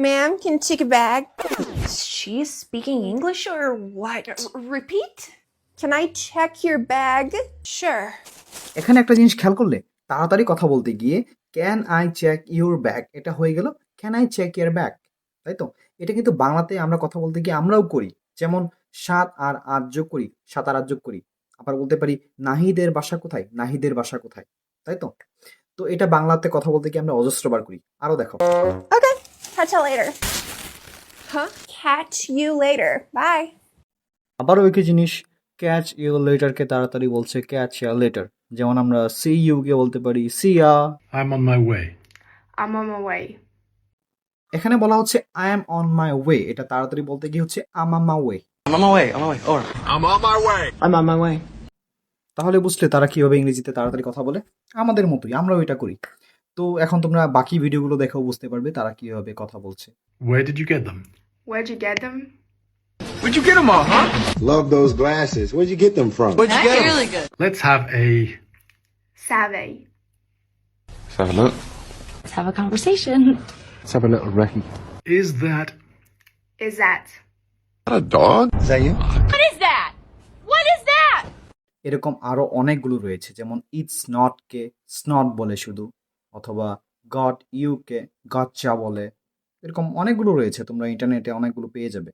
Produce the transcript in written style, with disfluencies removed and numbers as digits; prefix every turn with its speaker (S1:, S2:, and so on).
S1: Ma'am, can you take a bag?
S2: Is she speaking English or what?
S1: Repeat? Can I check your bag? Sure.
S3: এখানে একটা জিনিস খেয়াল করলে তাড়াতাড়ি কথা বলতে গিয়ে can I check your bag এটা হয়ে গেল can I check your bag, তাই তো? এটা কিন্তু বাংলাতে আমরা কথা বলতে গিয়ে আমরাও করি। যেমন সাত আর আট যোগ করি, সাত আর আট যোগ করি। আবার বলতে পারি নাহিদের বাসা কোথায়, নাহিদের বাসা কোথায়, তাই তো? তো এটা বাংলাতে কথা বলতে গিয়ে আমরা অজস্রবার করি। আরো দেখো,
S1: Okay. Catch you later. Huh? Catch you later. Bye.
S3: আবারও একই জিনিস, ক্যাচ ইউ লেটারকে তাড়াতাড়ি বলছে ক্যাচ ইয়া লেটার। যেমন আমরা সি ইউ কে বলতে পারি সিয়া।
S4: I'm on my way.
S2: I'm on my way.
S3: এখানে বলা হচ্ছে I am on my way, এটা তাড়াতাড়ি বলতে গিয়ে হচ্ছে I'm on my way.
S5: I'm on my way. I'm on my way. Or
S6: I'm on my way.
S5: I'm on my way.
S3: তাহলে বুঝলে তারা কিভাবে ইংরেজিতে তাড়াতাড়ি কথা বলে, আমাদের মতোই আমরাও এটা করি। তো এখন তোমরা বাকি ভিডিওগুলো দেখেও বুঝতে পারবে তারা কিভাবে কথা বলছে।
S4: Where did you get them?
S2: Where'd you get them?
S6: Where'd you get them all, huh?
S7: Love those glasses. Where'd you get them from?
S5: Where'd you get them?
S4: Let's have a
S2: Savvy.
S5: Let's have a look.
S8: Let's have a conversation.
S7: Let's have a little recce.
S4: is that.
S2: Is that?
S6: A dog?
S7: Is that you?
S8: What is that? What is that?
S3: এরকম আরো অনেকগুলো রয়েছে, যেমন it's not কে স্নট বলে শুধু, অথবা got you কে গচ্চা বলে। এরকম অনেকগুলো রয়েছে, তোমরা ইন্টারনেটে অনেকগুলো পেয়ে যাবে।